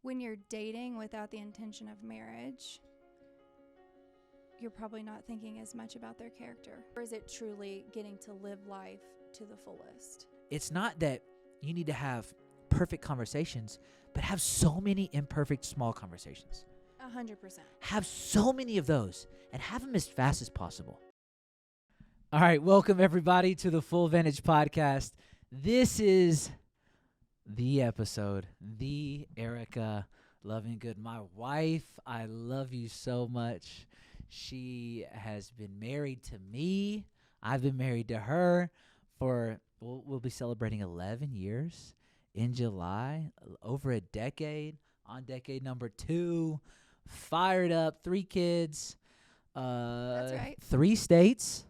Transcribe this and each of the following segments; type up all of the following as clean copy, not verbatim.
when you're dating without the intention of marriage, you're probably not thinking as much about their character. Or is it truly getting to live life to the fullest? It's not that you need to have perfect conversations, but have so many imperfect small conversations. 100%. Have so many of those and have them as fast as possible. All right, welcome everybody to the Full Vantage Podcast. This is the episode, the Erica Lovingood, my wife. I love you so much. She has been married to me. I've been married to her for, we'll be celebrating 11 years in July, over a decade, on decade number 2. Fired up, 3 kids. That's right. 3 states.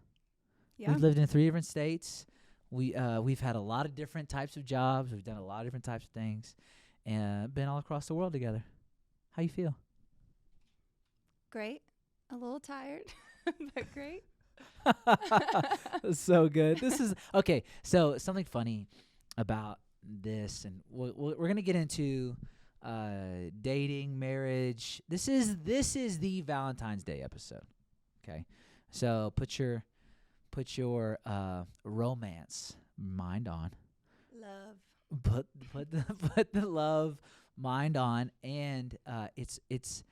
Yeah. We've lived in 3 different states. We've had a lot of different types of jobs. We've done a lot of different types of things, and been all across the world together. How you feel? Great. A little tired, but great. So good. This is okay. So something funny about this, and we're gonna get into dating, marriage. This is the Valentine's Day episode. Okay, so put your romance mind on. Love. Put the love mind on, and it's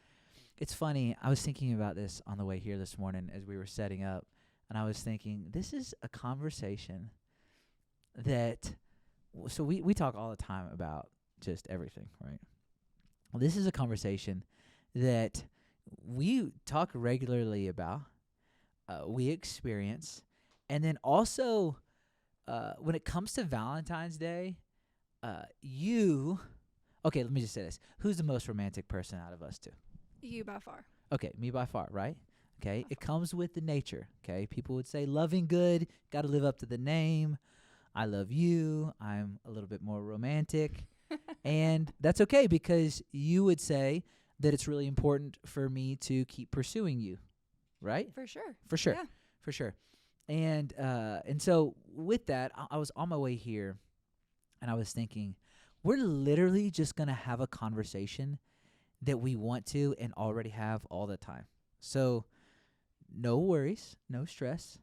funny. I was thinking about this on the way here this morning as we were setting up, and I was thinking this is a conversation that. So we talk all the time about just everything, right? Well, this is a conversation that we talk regularly about. We experience. And then also, when it comes to Valentine's Day, let me just say this. Who's the most romantic person out of us two? You by far. Okay, me by far, right? Okay, it comes with the nature, okay? People would say loving good, got to live up to the name. I love you. I'm a little bit more romantic. And that's okay because you would say that it's really important for me to keep pursuing you, right? For sure. For sure. Yeah. For sure. And so with that, I was on my way here, and I was thinking, we're literally just going to have a conversation that we want to and already have all the time. So no worries, no stress.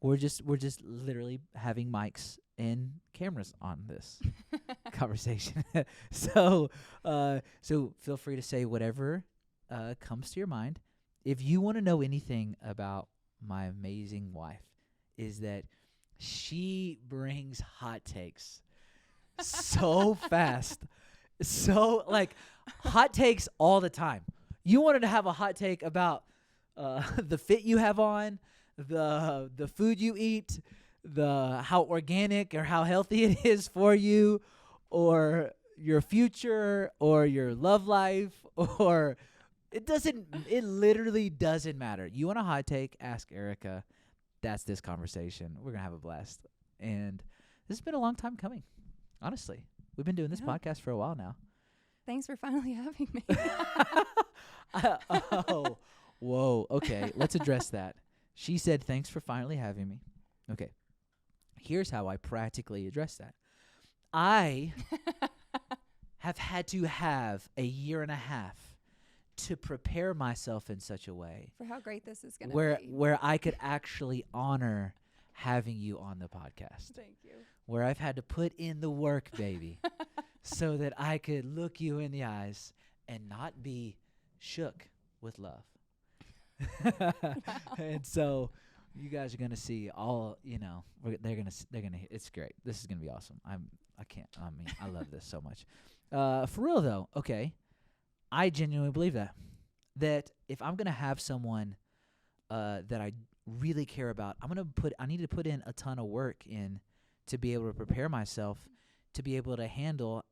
We're just literally having mics and cameras on this conversation. So feel free to say whatever comes to your mind. If you want to know anything about my amazing wife, is that she brings hot takes so fast. So, hot takes all the time. You wanted to have a hot take about the fit you have on, the food you eat, how organic or how healthy it is for you, or your future, or your love life, or it literally doesn't matter. You want a hot take, ask Erica. That's this conversation. We're going to have a blast. And this has been a long time coming, honestly. We've been doing this podcast for a while now. Thanks for finally having me. Oh, whoa. Okay, let's address that. She said, thanks for finally having me. Okay, here's how I practically address that. I have had to have a year and a half to prepare myself in such a way For how great this is going to be. where I could actually honor having you on the podcast. Thank you. Where I've had to put in the work, baby, so that I could look you in the eyes and not be shook with love. And so you guys are going to see all, they're going to, it's great. This is going to be awesome. I love this so much. For real though. Okay. I genuinely believe that if I'm going to have someone, that I really care about, I need to put in a ton of work in to be able to prepare myself to be able to handle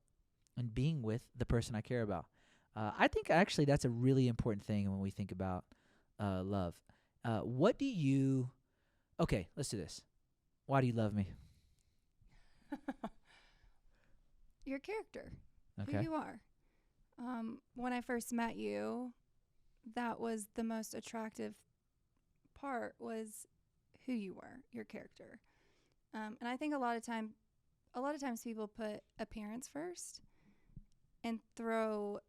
and being with the person I care about. I think actually that's a really important thing when we think about love. Okay, let's do this. Why do you love me? Your character. Okay. Who you are. When I first met you, that was the most attractive part, was who you were, your character. And I think a lot of times people put appearance first and throw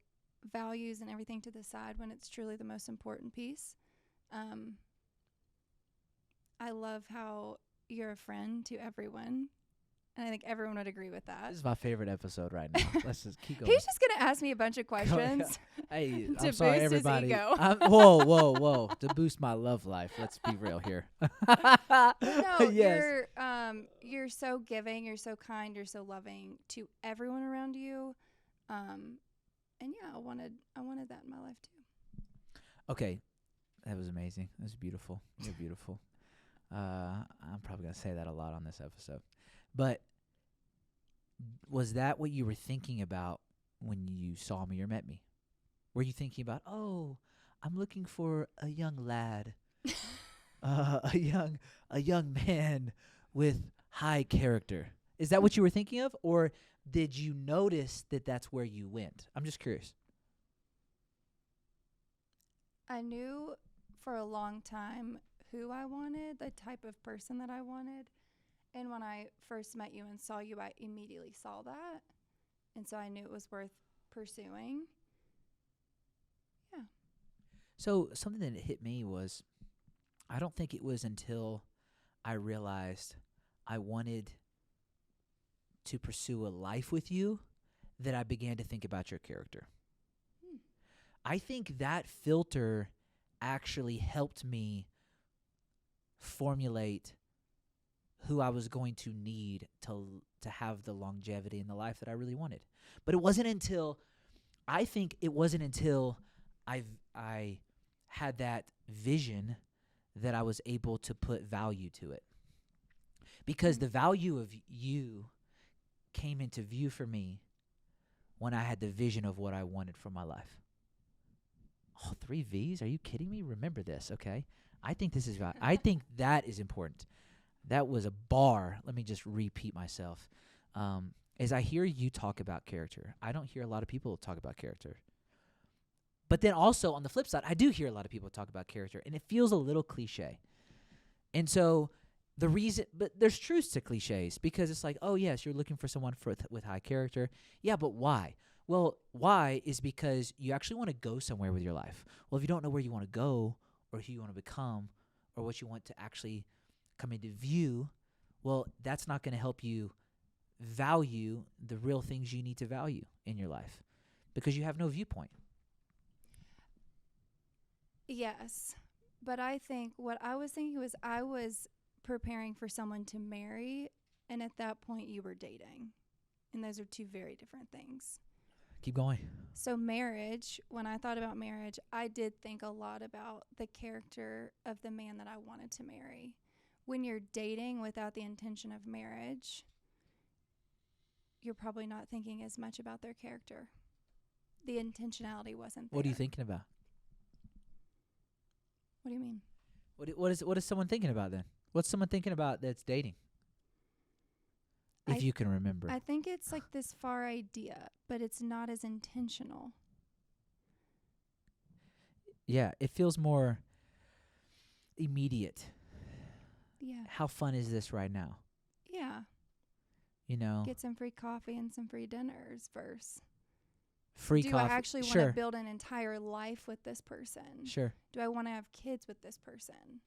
values and everything to the side when it's truly the most important piece. I love how you're a friend to everyone. And I think everyone would agree with that. This is my favorite episode right now. Let's just keep going. He's just going to ask me a bunch of questions. Hey, to I'm sorry, boost everybody. his ego. Whoa. To boost my love life. Let's be real here. No, Yes. you're so giving, you're so kind, you're so loving to everyone around you. And yeah, I wanted that in my life too. Okay. That was amazing. That was beautiful. You're beautiful. I'm probably going to say that a lot on this episode. But was that what you were thinking about when you saw me or met me? Were you thinking about, oh, I'm looking for a young lad, a young man with high character? Is that what you were thinking of? Or did you notice that that's where you went? I'm just curious. I knew for a long time who I wanted, the type of person that I wanted. And when I first met you and saw you, I immediately saw that. And so I knew it was worth pursuing. Yeah. So something that hit me was, I don't think it was until I realized I wanted to pursue a life with you that I began to think about your character. I think that filter actually helped me formulate who I was going to need to have the longevity in the life that I really wanted. But it wasn't until I had that vision that I was able to put value to it. Because the value of you came into view for me when I had the vision of what I wanted for my life. Oh, 3 V's? Are you kidding me? Remember this, okay? I think that is important. That was a bar. Let me just repeat myself. As I hear you talk about character, I don't hear a lot of people talk about character. But then also on the flip side, I do hear a lot of people talk about character, and it feels a little cliche. And so but there's truths to cliches, because it's like, oh yes, you're looking for someone with high character. Yeah, but why? Well, why is because you actually want to go somewhere with your life. Well, if you don't know where you want to go or who you want to become or what you want to actually come into view, well, that's not going to help you value the real things you need to value in your life because you have no viewpoint. Yes. But I think what I was thinking was I was preparing for someone to marry, and at that point you were dating. And those are two very different things. Keep going. So marriage, when I thought about marriage, I did think a lot about the character of the man that I wanted to marry. When you're dating without the intention of marriage, you're probably not thinking as much about their character. The intentionality wasn't there. What are you thinking about? What do you mean? What is someone thinking about then? What's someone thinking about that's dating? If you can remember. I think it's like this far idea, but it's not as intentional. Yeah, it feels more immediate. Yeah. How fun is this right now? Yeah. You know? Get some free coffee and some free dinners first. Free coffee. Do I actually want to build an entire life with this person? Sure. Do I want to have kids with this person?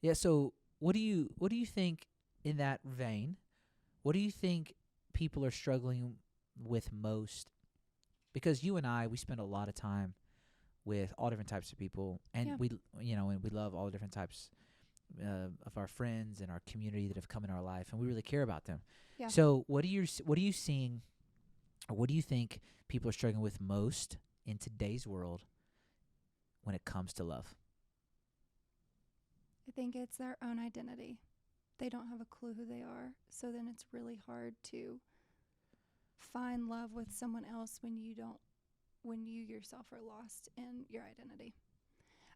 Yeah, so what do you think in that vein? What do you think people are struggling with most? Because you and I, we spend a lot of time with all different types of people, and we love all different types of our friends and our community that have come in our life, and we really care about them. Yeah. So what are you seeing, or what do you think people are struggling with most in today's world when it comes to love? I think it's their own identity. They don't have a clue who they are. So then it's really hard to find love with someone else when you yourself are lost in your identity.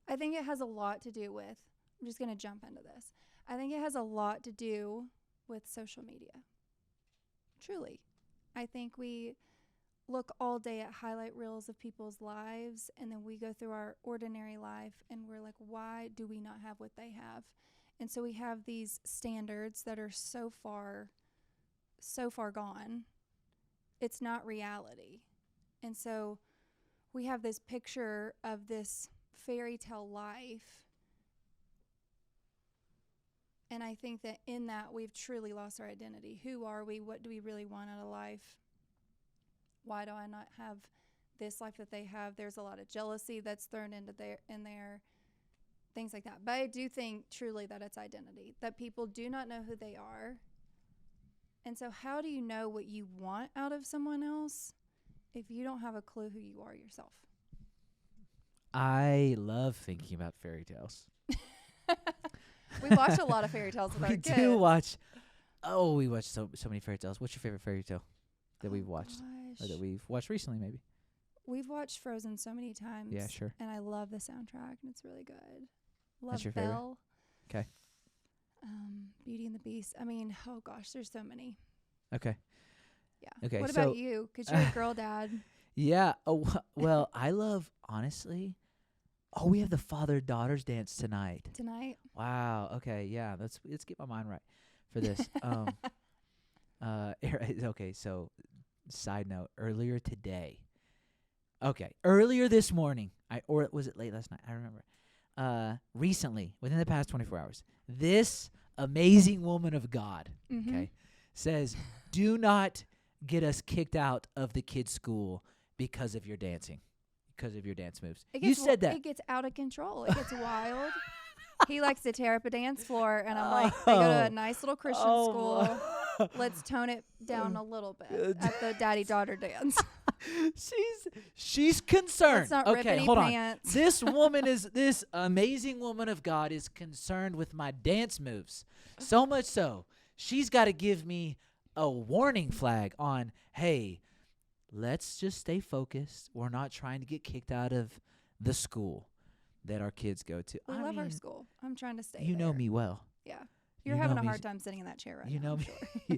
I think it has a lot to do with, I'm just going to jump into this. I think it has a lot to do with social media. Truly. I think we look all day at highlight reels of people's lives, and then we go through our ordinary life and we're like, why do we not have what they have? And so we have these standards that are so far gone. It's not reality. And so we have this picture of this fairy tale life. And I think that in that we've truly lost our identity. Who are we? What do we really want out of life? Why do I not have this life that they have? There's a lot of jealousy that's thrown into there, things like that. But I do think truly that it's identity, that people do not know who they are. And so how do you know what you want out of someone else if you don't have a clue who you are yourself? I love thinking about fairy tales. We watch a lot of fairy tales with our kids. We do watch. Oh, we watch so many fairy tales. What's your favorite fairy tale that we've watched? Or that we've watched recently, maybe? We've watched Frozen so many times. Yeah, sure. And I love the soundtrack, and it's really good. Love That's your Belle. favorite? Okay. Beauty and the Beast. I mean, oh gosh, there's so many. Okay. Yeah. Okay. What about you? Because you're a girl dad. Yeah. Oh, well, I love, honestly. Oh, we have the father-daughters dance tonight. Tonight? Wow. Okay. Yeah. Let's get my mind right for this. Okay. So, side note. Earlier this morning. Or was it late last night? I remember. Recently, within the past 24 hours, this amazing woman of God, okay, says, "Do not get us kicked out of the kids' school because of your dancing." Because of your dance moves. You said that. It gets out of control. It gets wild. He likes to tear up a dance floor, and I'm like, they go to a nice little Christian school. Let's tone it down a little bit at the daddy-daughter dance. She's concerned. Let's not rip any hold pants. on. This amazing woman of God is concerned with my dance moves. So much so, she's got to give me a warning flag on, hey, let's just stay focused. We're not trying to get kicked out of the school that our kids go to. We love our school. I'm trying to stay You there. know me well. Yeah. You're having a hard time sitting in that chair right now. You know I'm me.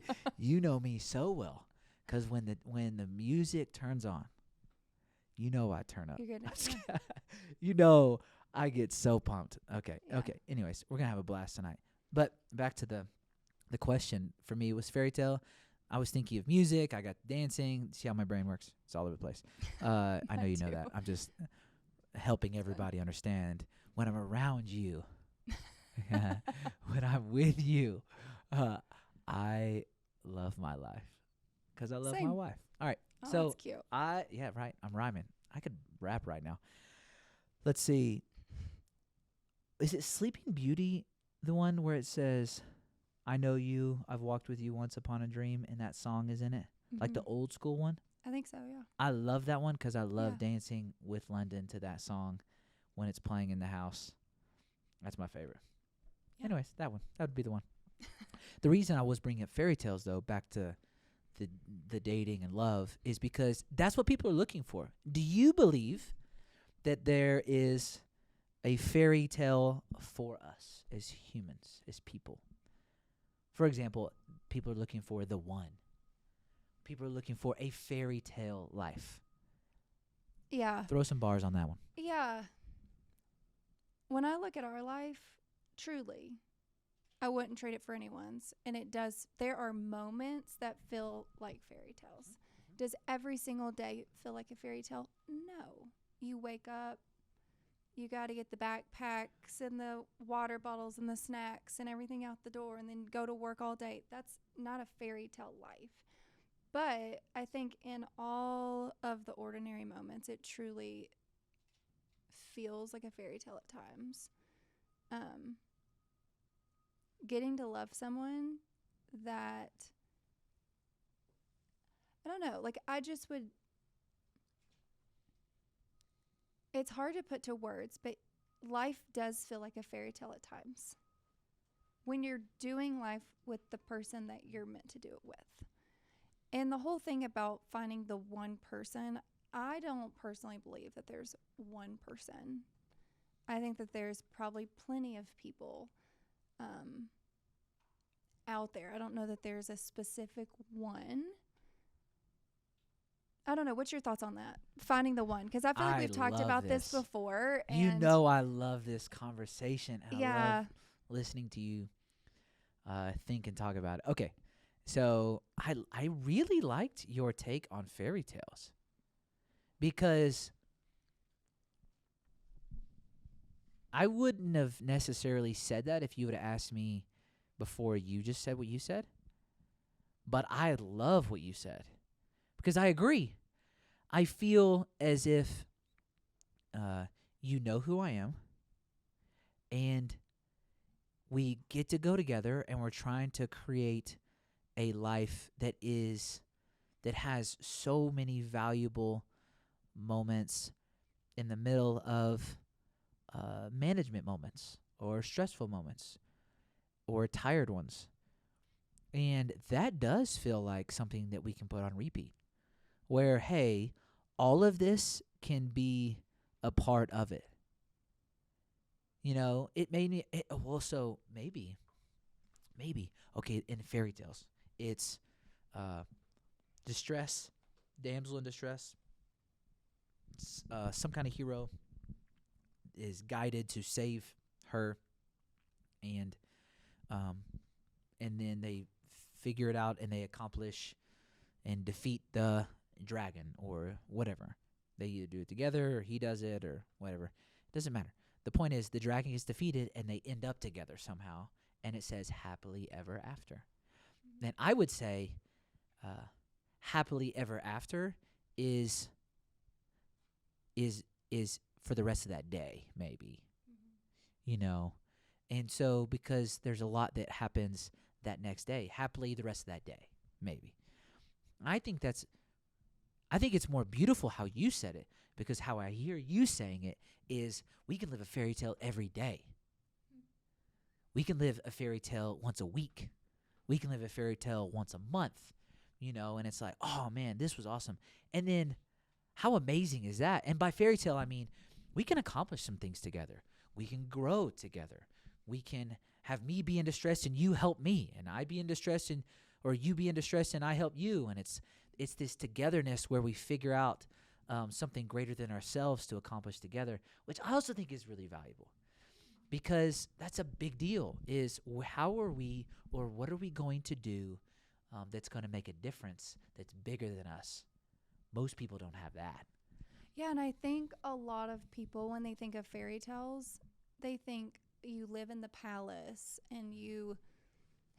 sure. You know me so well. Because when the music turns on, you know I turn up. You're good. Yeah. You know I get so pumped. Okay. Yeah. Okay. Anyways, we're going to have a blast tonight. But back to the question for me was fairy tale. I was thinking of music. I got dancing. See how my brain works? It's all over the place. I know you know that. I'm just helping everybody understand when I'm around you, when I'm with you, I love my life because I love my wife. All right. Oh, so that's cute. yeah, right. I'm rhyming. I could rap right now. Let's see. Is it Sleeping Beauty, the one where it says, I know you, I've walked with you once upon a dream, and that song is in it? Like the old school one? I think so, yeah. I love that one because I love dancing with London to that song when it's playing in the house. That's my favorite. Yeah. Anyways, that one. That would be the one. The reason I was bringing up fairy tales, though, back to the dating and love, is because that's what people are looking for. Do you believe that there is a fairy tale for us as humans, as people? For example, people are looking for the one. People are looking for a fairy tale life. Yeah. Throw some bars on that one. Yeah. When I look at our life, truly, I wouldn't trade it for anyone's. And it does. There are moments that feel like fairy tales. Does every single day feel like a fairy tale? No. You wake up. You got to get the backpacks and the water bottles and the snacks and everything out the door and then go to work all day. That's not a fairy tale life. But I think in all of the ordinary moments, it truly feels like a fairy tale at times. Getting to love someone that, I don't know, like I just would, it's hard to put to words, but life does feel like a fairy tale at times. When you're doing life with the person that you're meant to do it with. And the whole thing about finding the one person, I don't personally believe that there's one person. I think that there's probably plenty of people out there. I don't know that there's a specific one. I don't know. What's your thoughts on that? Finding the one. Because I feel like we've talked about this before. And you know I love this conversation. And yeah. I love listening to you think and talk about it. Okay. So I really liked your take on fairy tales. because I wouldn't have necessarily said that if you would have asked me before you just said what you said. But I love what you said because I agree. I feel as if you know who I am, and we get to go together, and we're trying to create a life that has so many valuable moments in the middle of management moments or stressful moments or tired ones. And that does feel like something that we can put on repeat, where, hey, all of this can be a part of it. You know, it made me, so maybe, okay, in fairy tales, it's distress, damsel in distress, some kind of hero is guided to save her, and then they figure it out and they accomplish and defeat the dragon or whatever. They either do it together or he does it or whatever. It doesn't matter. The point is the dragon gets defeated and they end up together somehow, and it says happily ever after. And I would say happily ever after is for the rest of that day, maybe. You know? And so because there's a lot that happens that next day, happily the rest of that day, maybe. I think it's more beautiful how you said it, because how I hear you saying it is we can live a fairy tale every day. We can live a fairy tale once a week. We can live a fairy tale once a month, you know, and it's like, oh man, this was awesome. And then how amazing is that? And by fairy tale, I mean, we can accomplish some things together. We can grow together. We can have me be in distress and you help me, and I be in distress or you be in distress and I help you. And it's this togetherness where we figure out something greater than ourselves to accomplish together, which I also think is really valuable, because that's a big deal, is how are we, or what are we going to do that's going to make a difference that's bigger than us? Most people don't have that. Yeah, and I think a lot of people, when they think of fairy tales, they think you live in the palace and you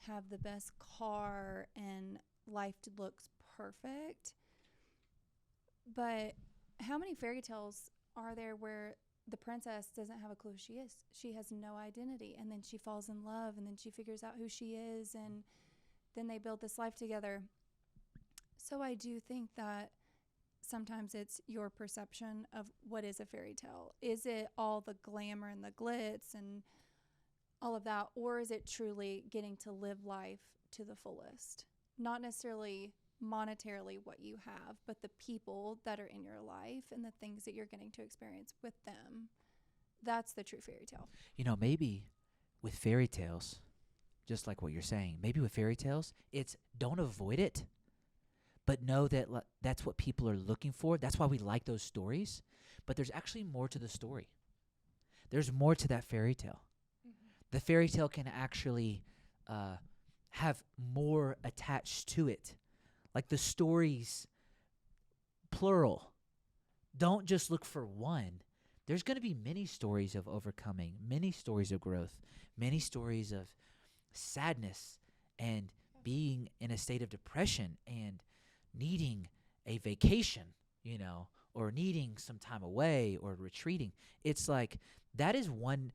have the best car and life looks perfect. But how many fairy tales are there where the princess doesn't have a clue who she is? She has no identity, and then she falls in love, and then she figures out who she is, and then they build this life together. So I do think that sometimes it's your perception of what is a fairy tale. Is it all the glamour and the glitz and all of that, or is it truly getting to live life to the fullest? Not necessarily monetarily what you have, but the people that are in your life and the things that you're getting to experience with them. That's the true fairy tale. You know, maybe with fairy tales, just like what you're saying, maybe with fairy tales, it's don't avoid it, but know that that's what people are looking for. That's why we like those stories. But there's actually more to the story. There's more to that fairy tale. Mm-hmm. The fairy tale can actually have more attached to it. Like the stories, plural. Don't just look for one. There's going to be many stories of overcoming, many stories of growth, many stories of sadness and being in a state of depression and needing a vacation, you know, or needing some time away or retreating. It's like that is one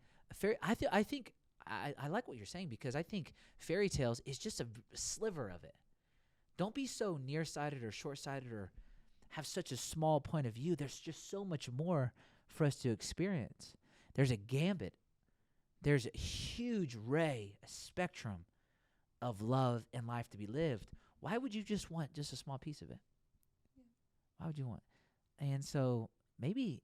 I think I like what you're saying, because I think fairy tales is just a sliver of it. Don't be so nearsighted or short-sighted or have such a small point of view. There's just so much more for us to experience. There's a gambit. There's a huge ray, a spectrum of love and life to be lived. Why would you just want just a small piece of it? Yeah. Why would you want? And so maybe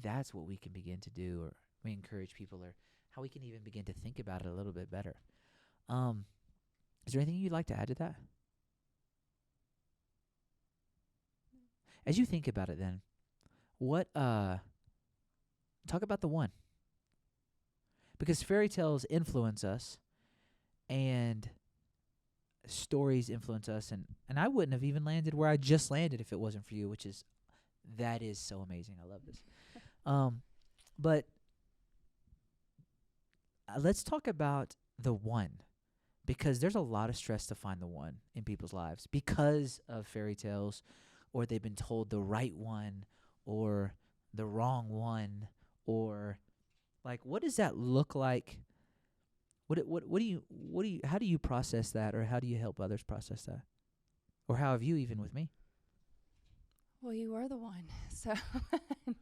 that's what we can begin to do, or we encourage people, or how we can even begin to think about it a little bit better. Is there anything you'd like to add to that? As you think about it then, talk about the one. Because fairy tales influence us, and stories influence us, and I wouldn't have even landed where I just landed if it wasn't for you, which is That is so amazing. I love this. But let's talk about the one, because there's a lot of stress to find the one in people's lives because of fairy tales, or they've been told the right one or the wrong one, or like, what does that look like? How do you process that, or how do you help others process that? Or how have you, even with me? Well, you are the one. So,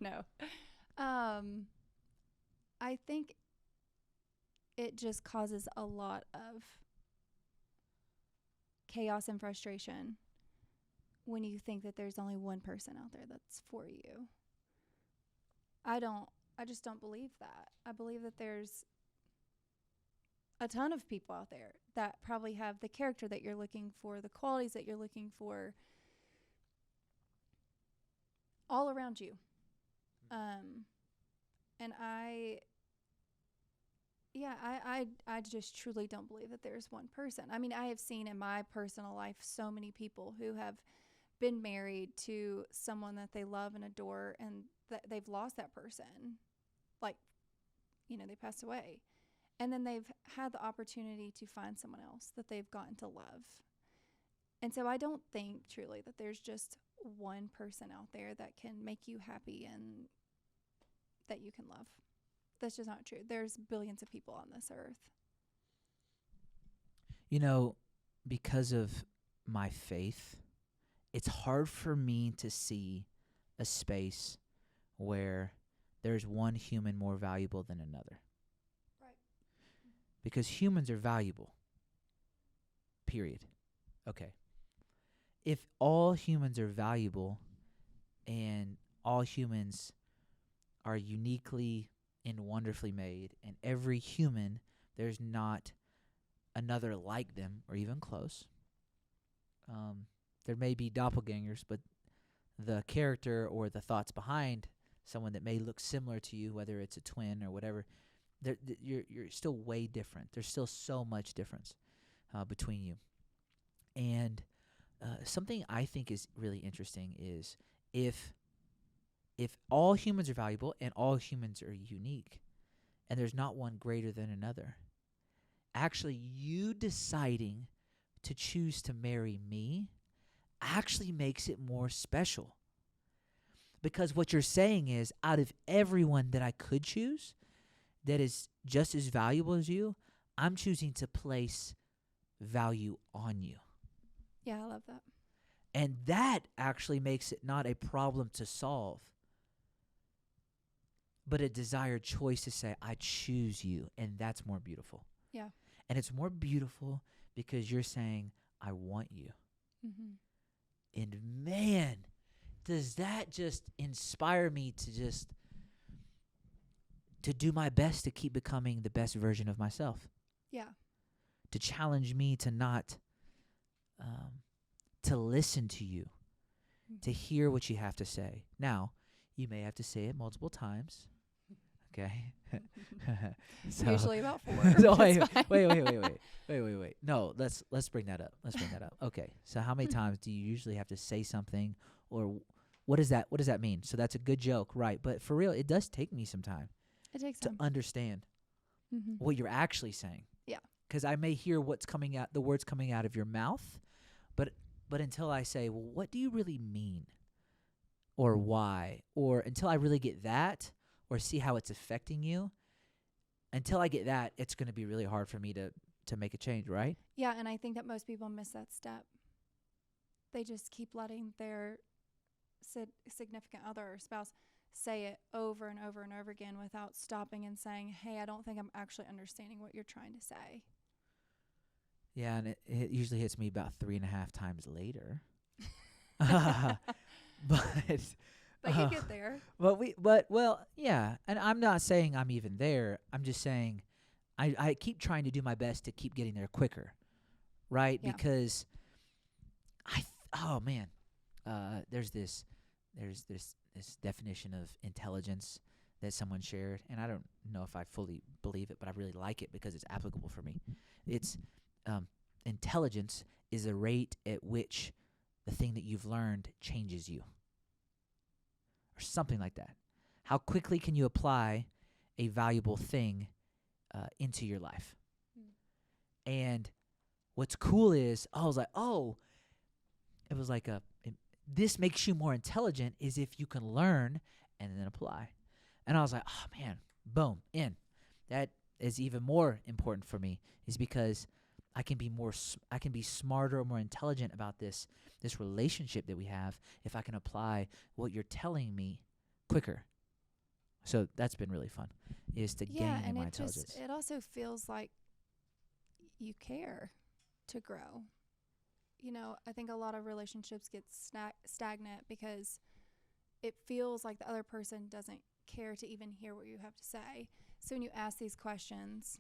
no. I think it just causes a lot of chaos and frustration when you think that there's only one person out there that's for you. I just don't believe that. I believe that there's a ton of people out there that probably have the character that you're looking for, the qualities that you're looking for, all around you. And I just truly don't believe that there's one person. I mean, I have seen in my personal life so many people who have been married to someone that they love and adore, and they've lost that person. Like, they passed away. And then they've had the opportunity to find someone else that they've gotten to love. And so I don't think truly that there's just one person out there that can make you happy and that you can love. That's just not true. There's billions of people on this earth. Because of my faith, it's hard for me to see a space where there's one human more valuable than another. Right. Because humans are valuable. Period. Okay. If all humans are valuable and all humans are uniquely and wonderfully made, and every human, there's not another like them or even close. There may be doppelgangers, but the character or the thoughts behind someone that may look similar to you, whether it's a twin or whatever, you're still way different. There's still so much difference between you. And something I think is really interesting is if all humans are valuable and all humans are unique, and there's not one greater than another, actually you deciding to choose to marry me actually makes it more special. Because what you're saying is, out of everyone that I could choose that is just as valuable as you, I'm choosing to place value on you. Yeah, I love that. And that actually makes it not a problem to solve, but a desired choice to say, I choose you, and that's more beautiful. Yeah. And it's more beautiful because you're saying, I want you. Mm-hmm. And man, does that just inspire me to do my best to keep becoming the best version of myself. Yeah. To challenge me to not, to listen to you, to hear what you have to say. Now, you may have to say it multiple times. Okay. So, usually about 4. So wait. No, let's bring that up. Okay. So how many times do you usually have to say something, or what does that mean? So that's a good joke, right? But for real, it does take me some time. It takes to time understand what you're actually saying. Yeah. Because I may hear the words coming out of your mouth, but until I say, well, what do you really mean? Or why? Or until I really get that, or see how it's affecting you, until I get that, it's going to be really hard for me to make a change, right? Yeah, and I think that most people miss that step. They just keep letting their significant other or spouse say it over and over and over again without stopping and saying, hey, I don't think I'm actually understanding what you're trying to say. Yeah, and it usually hits me about 3.5 times later. But you get there. Yeah, and I'm not saying I'm even there. I'm just saying I keep trying to do my best to keep getting there quicker, right? Yeah. Because there's this definition of intelligence that someone shared, and I don't know if I fully believe it, but I really like it because it's applicable for me. It's intelligence is the rate at which the thing that you've learned changes you. something like that. How quickly can you apply a valuable thing into your life? And what's cool is, I was like, oh, it was like this makes you more intelligent is if you can learn and then apply. And I was like, oh man, boom, in. That is even more important for me, is because I can be smarter or more intelligent about this relationship that we have if I can apply what you're telling me quicker. So that's been really fun, is to gain in my intelligence. It also feels like you care to grow. You know, I think a lot of relationships get stagnant because it feels like the other person doesn't care to even hear what you have to say. So when you ask these questions,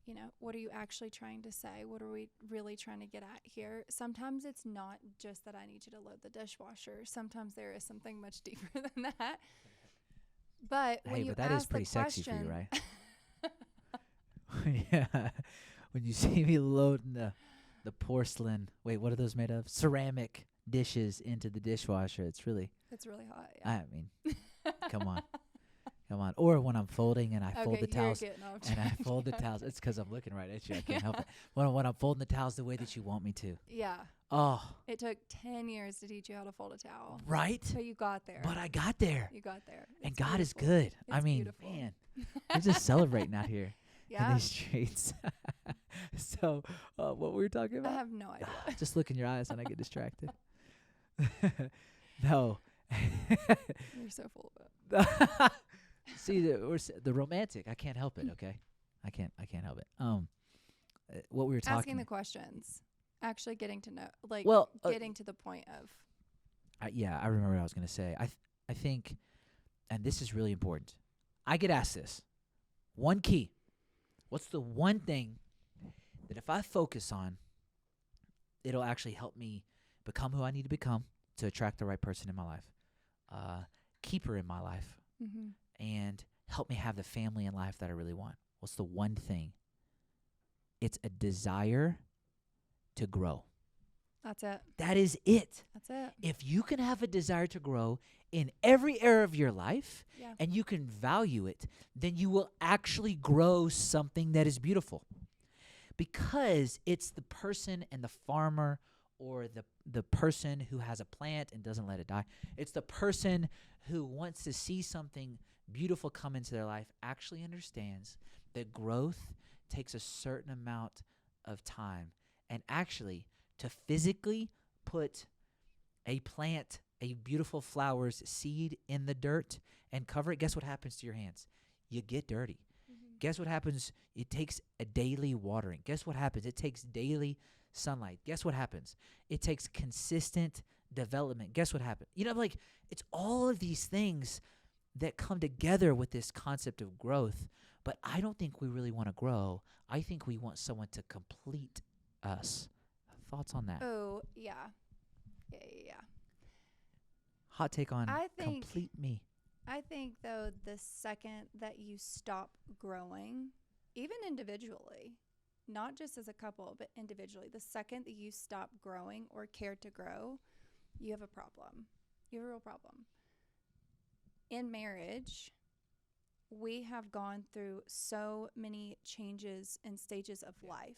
you know, what are you actually trying to say? What are we really trying to get at here? Sometimes it's not just that I need you to load the dishwasher. Sometimes there is something much deeper than that. But when you but that ask is pretty the sexy question, for you, right? Yeah. When you see me loading the porcelain, wait, what are those made of? Ceramic dishes into the dishwasher. It's really hot. Yeah. I mean, come on. Or when I'm folding and I fold the towels and I fold the towels. It's because I'm looking right at you. I can't help it. When I'm folding the towels the way that you want me to. Yeah. Oh. It took 10 years to teach you how to fold a towel. Right? But you got there. But I got there. You got there. And God is good. I mean, beautiful. Man, we're just celebrating out here in these streets. So, what were we talking about? I have no idea. Just look in your eyes and I get distracted. No. You're so full of it. See, the romantic. I can't help it. Okay, I can't help it. What we were talking. Asking the questions, actually getting to know, getting to the point of. I remember what I was gonna say. I think, and this is really important. I get asked this. One key. What's the one thing that if I focus on, it'll actually help me become who I need to become to attract the right person in my life, keep her in my life, and help me have the family and life that I really want? What's the one thing? It's a desire to grow. That's it. That is it. That's it. If you can have a desire to grow in every area of your life, yeah, and you can value it, then you will actually grow something that is beautiful. Because it's the person and the farmer, or the person who has a plant and doesn't let it die. It's the person who wants to see something beautiful come into their life, actually understands that growth takes a certain amount of time. And actually, to physically put a plant, a beautiful flower's seed in the dirt and cover it, guess what happens to your hands? You get dirty. Guess what happens? It takes a daily watering. Guess what happens? It takes daily sunlight. Guess what happens? It takes consistent development. Guess what happens? You know, it's all of these things that come together with this concept of growth. But I don't think we really want to grow. I think we want someone to complete us. Thoughts on that? Oh, yeah. Hot take on complete me. I think, though, the second that you stop growing, even individually, not just as a couple, but individually, the second that you stop growing or care to grow, you have a problem. You have a real problem. In marriage, we have gone through so many changes and stages of life.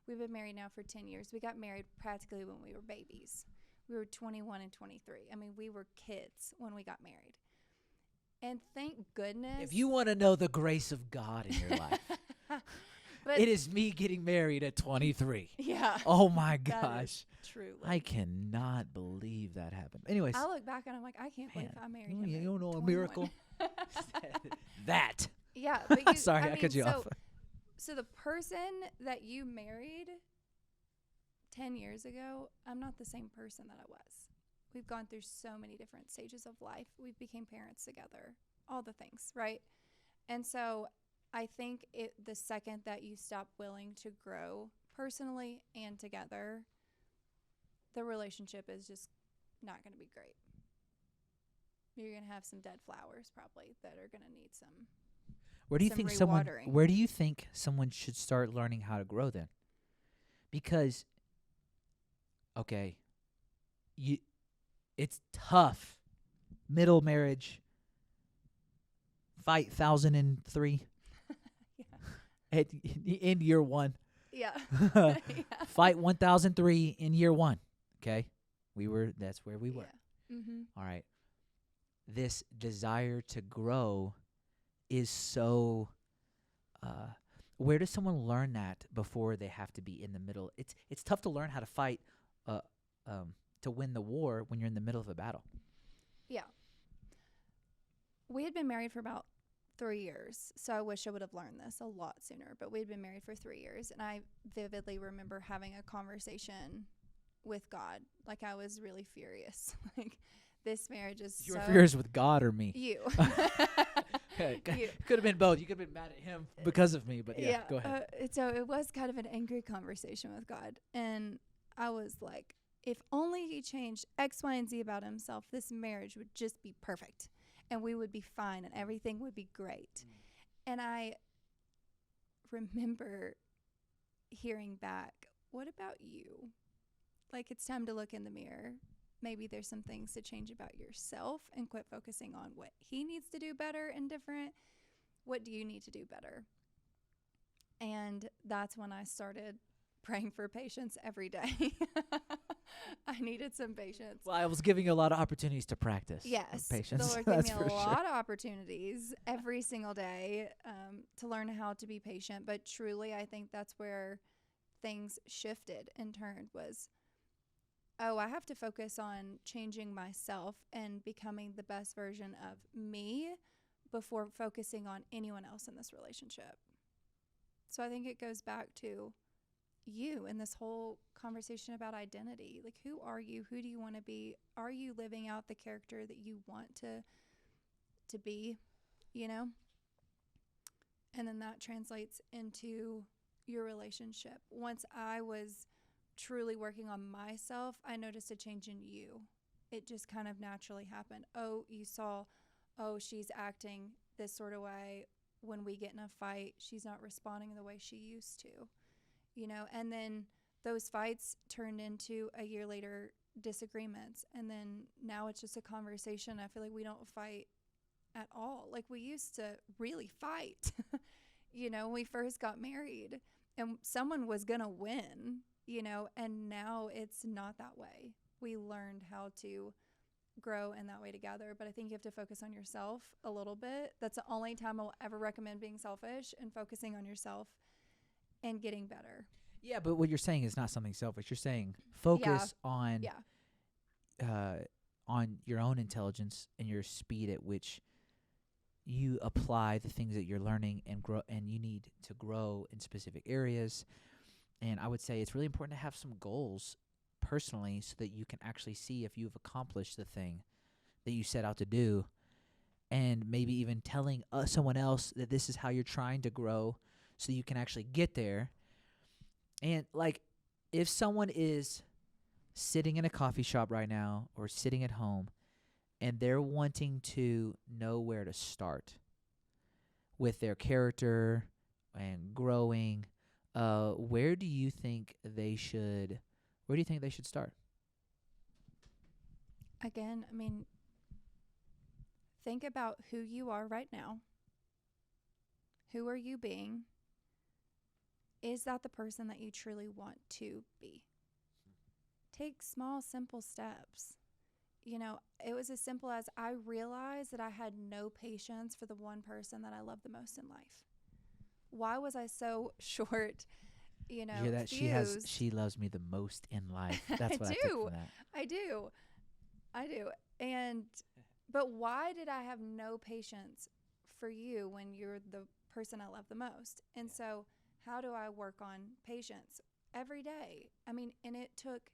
We've been married now for 10 years. We got married practically when we were babies. We were 21 and 23. I mean, we were kids when we got married. And thank goodness. If you want to know the grace of God in your life, but it is me getting married at 23. Yeah. Oh my gosh. Truly. I cannot believe that happened. Anyways. I look back and I'm like, I can't believe I married him. You don't know 21. A miracle? That. Yeah. But sorry, I cut you off. So the person that you married 10 years ago, I'm not the same person that I was. We've gone through so many different stages of life. We became parents together, all the things, right? And so I think the second that you stop willing to grow personally and together, the relationship is just not going to be great. You're going to have some dead flowers probably that are going to need some Where do you think someone should start learning how to grow then? Because it's tough middle marriage, fight 1003 in year 1. Yeah. Fight 1003 in year 1. Okay? That's where we were. Yeah. Mm-hmm. All right. This desire to grow is so where does someone learn that before they have to be in the middle? It's tough to learn how to fight to win the war when you're in the middle of a battle. Yeah. We had been married for about 3 years, so I wish I would have learned this a lot sooner, but we had been married for 3 years, and I vividly remember having a conversation with God. Like, I was really furious. Like, this marriage is You were furious with God or me? You. Could have been both. You could have been mad at him because of me, but yeah go ahead. So it was kind of an angry conversation with God, and I was like, if only he changed X, Y, and Z about himself, this marriage would just be perfect, and we would be fine, and everything would be great. And I remember hearing back, what about you? Like, it's time to look in the mirror. Maybe there's some things to change about yourself and quit focusing on what he needs to do better and different. What do you need to do better? And that's when I started praying for patience every day. I needed some patience. Well, I was giving you a lot of opportunities to practice. Yes. Patience. The Lord gave me a lot of opportunities every single day to learn how to be patient. But truly, I think that's where things shifted and turned was, I have to focus on changing myself and becoming the best version of me before focusing on anyone else in this relationship. So I think it goes back to you and this whole conversation about identity. Like, who are you? Who do you want to be? Are you living out the character that you want to be, you know? And then that translates into your relationship. Once I was truly working on myself, I noticed a change in you. It just kind of naturally happened. You saw, she's acting this sort of way. When we get in a fight, she's not responding the way she used to, you know? And then those fights turned into, a year later, disagreements. And then now it's just a conversation. I feel like we don't fight at all. Like, we used to really fight, you know, when we first got married, and someone was going to win, you know, and now it's not that way. We learned how to grow in that way together, but I think you have to focus on yourself a little bit. That's the only time I'll ever recommend being selfish and focusing on yourself and getting better. Yeah, but what you're saying is not something selfish. You're saying focus on your own intelligence and your speed at which you apply the things that you're learning and grow, and you need to grow in specific areas. And I would say it's really important to have some goals personally so that you can actually see if you've accomplished the thing that you set out to do, and maybe even telling someone else that this is how you're trying to grow so you can actually get there. And like, if someone is sitting in a coffee shop right now or sitting at home and they're wanting to know where to start with their character and growing, where do you think they should start? Again, I mean, think about who you are right now. Who are you being? Is that the person that you truly want to be? Take small, simple steps. You know, it was as simple as I realized that I had no patience for the one person that I love the most in life. Why was I so short? You know, you hear that? She loves me the most in life. That's what I took from that. I do. But why did I have no patience for you when you're the person I love the most? And so how do I work on patience every day? I mean, and it took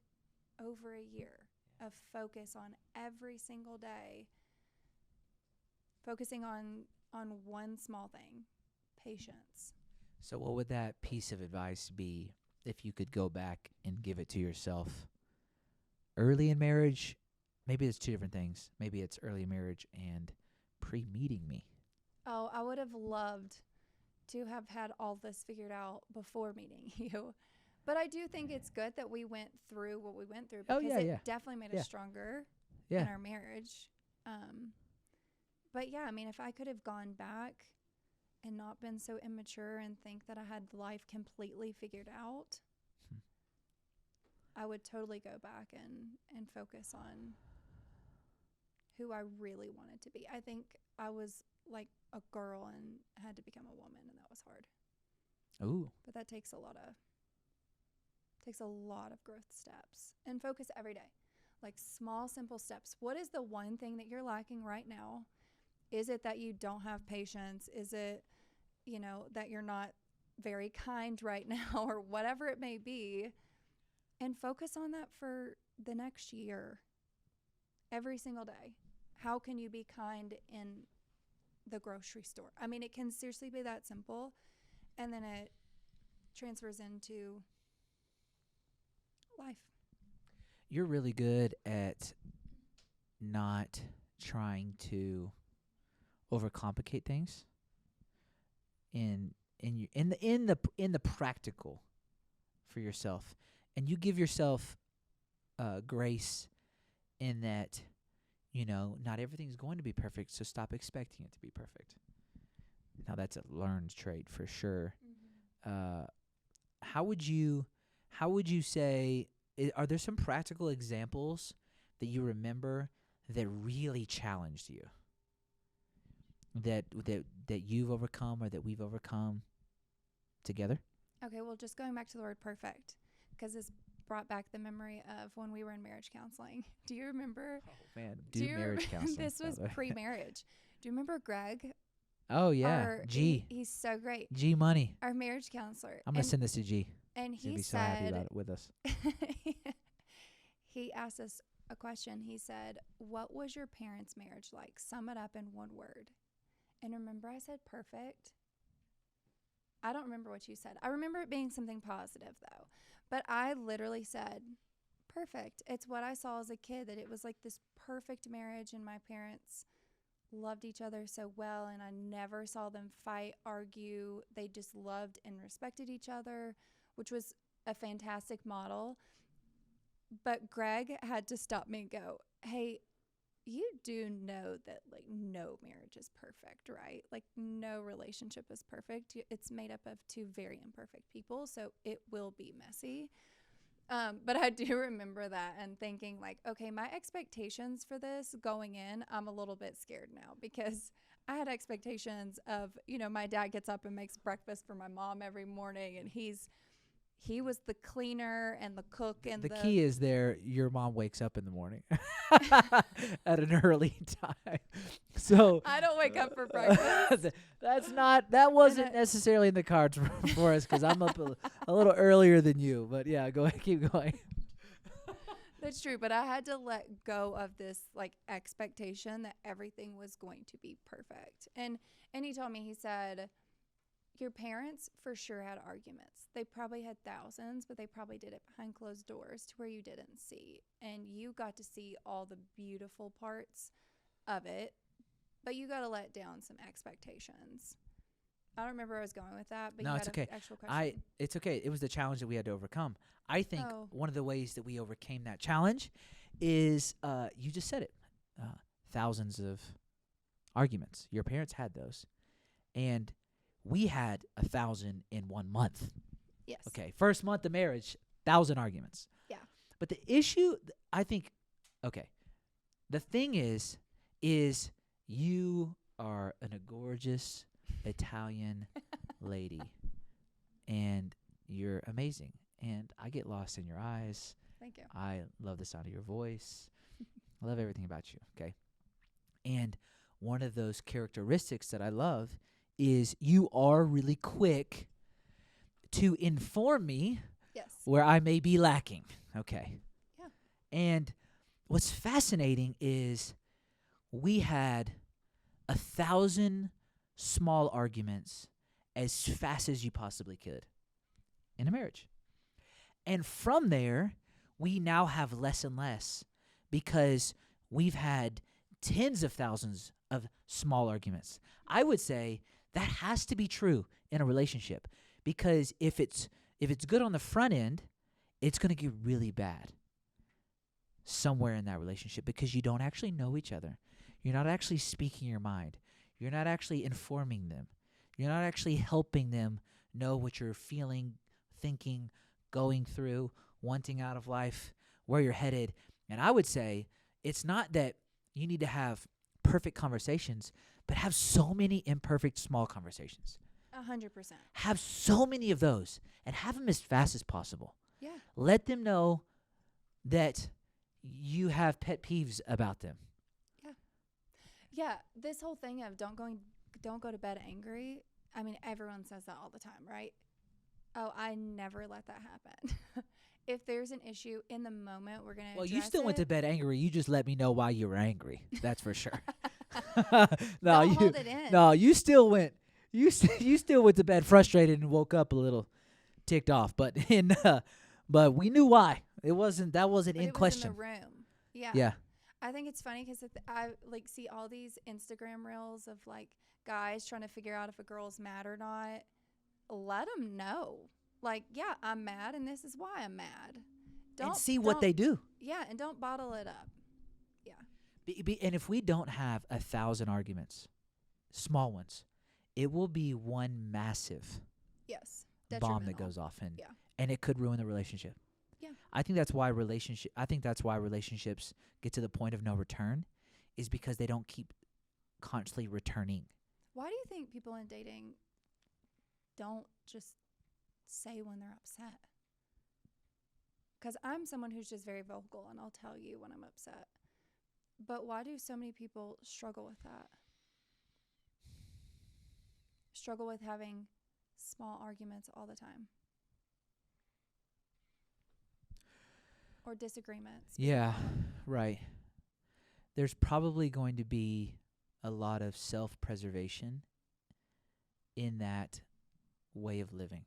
over a year of focus on every single day, focusing on one small thing, patience. So what would that piece of advice be if you could go back and give it to yourself early in marriage? Maybe it's two different things. Maybe it's early in marriage and pre-meeting me. Oh, I would have loved to have had all this figured out before meeting you. But I do think it's good that we went through what we went through, because it definitely made us stronger in our marriage. But yeah, I mean, if I could have gone back and not been so immature and think that I had life completely figured out, I would totally go back and focus on who I really wanted to be. I think I was like a girl and had to become a woman, and that was hard. Ooh. But that takes a lot of growth steps and focus every day. Like small, simple steps. What is the one thing that you're lacking right now? Is it that you don't have patience? Is it, that you're not very kind right now, or whatever it may be? And focus on that for the next year. Every single day. How can you be kind in the grocery store? I mean, it can seriously be that simple. And then it transfers into life. You're really good at not trying to overcomplicate things in the practical for yourself, and you give yourself grace in that, not everything's going to be perfect, so stop expecting it to be perfect. Now that's a learned trait for sure. Mm-hmm. How would you say, are there some practical examples that you remember that really challenged you, that you've overcome or that we've overcome together? Okay, well, just going back to the word perfect, because this brought back the memory of when we were in marriage counseling. Do you remember? Oh, man, marriage counseling. This was pre-marriage. Do you remember Greg? Oh, yeah. G. He's so great. G Money. Our marriage counselor. I'm going to send this to G. And he be said, so happy about it with us. He asked us a question. He said, what was your parents' marriage like? Sum it up in one word. And remember, I said perfect. I don't remember what you said. I remember it being something positive, though. But I literally said, perfect. It's what I saw as a kid, that it was like this perfect marriage, and my parents loved each other so well, and I never saw them fight, argue. They just loved and respected each other, which was a fantastic model. But Greg had to stop me and go, hey, you do know that like no marriage is perfect, right? Like no relationship is perfect. It's made up of two very imperfect people, so it will be messy. But I do remember that and thinking like, okay, my expectations for this going in, I'm a little bit scared now, because I had expectations of, my dad gets up and makes breakfast for my mom every morning, and he was the cleaner and the cook, and the key is your mom wakes up in the morning at an early time. So I don't wake up for breakfast. That wasn't necessarily in the cards for us, because I'm up a little earlier than you. But yeah, go ahead, keep going. That's true, but I had to let go of this like expectation that everything was going to be perfect. And he told me, he said, your parents for sure had arguments. They probably had thousands, but they probably did it behind closed doors to where you didn't see. And you got to see all the beautiful parts of it, but you got to let down some expectations. I don't remember where I was going with that, but no, you it's had okay. an actual question. It's okay. It was the challenge that we had to overcome. I think one of the ways that we overcame that challenge is, you just said it, thousands of arguments. Your parents had those. And we had 1,000 in 1 month. Yes. Okay. First month of marriage, 1,000 arguments. Yeah. But the issue, I think, okay, the thing is you are a gorgeous Italian lady, and you're amazing. And I get lost in your eyes. Thank you. I love the sound of your voice. I love everything about you. Okay. And one of those characteristics that I love is you are really quick to inform me where I may be lacking. Okay. Yeah. And what's fascinating is we had 1,000 small arguments as fast as you possibly could in a marriage. And from there, we now have less and less, because we've had tens of thousands of small arguments. I would say that has to be true in a relationship, because if it's good on the front end, it's going to get really bad somewhere in that relationship, because you don't actually know each other. You're not actually speaking your mind. You're not actually informing them. You're not actually helping them know what you're feeling, thinking, going through, wanting out of life, where you're headed. And I would say it's not that you need to have perfect conversations, but have so many imperfect small conversations. 100%. Have so many of those and have them as fast as possible. Yeah. Let them know that you have pet peeves about them. Yeah, this whole thing of don't go to bed angry. I mean, everyone says that all the time, right? Oh, I never let that happen. If there's an issue in the moment, we're going to Well, you still went to bed angry. You just let me know why you were angry. That's for sure. Don't hold it in. No, you still went. You still went to bed frustrated and woke up a little ticked off. But but we knew why. That wasn't in question. In the room. Yeah. Yeah. I think it's funny because I see all these Instagram reels of like guys trying to figure out if a girl's mad or not. Let them know. Like, yeah, I'm mad, and this is why I'm mad. And see what they do. Yeah, and don't bottle it up. Yeah. And if we don't have 1,000 arguments, small ones, it will be one massive bomb that goes off, and it could ruin the relationship. Yeah. I think that's why relationships get to the point of no return, is because they don't keep constantly returning. Why do you think people in dating don't just say when they're upset? Because I'm someone who's just very vocal, and I'll tell you when I'm upset. But why do so many people struggle with that? Struggle with having small arguments all the time? Or disagreements? Yeah, right. There's probably going to be a lot of self-preservation in that way of living.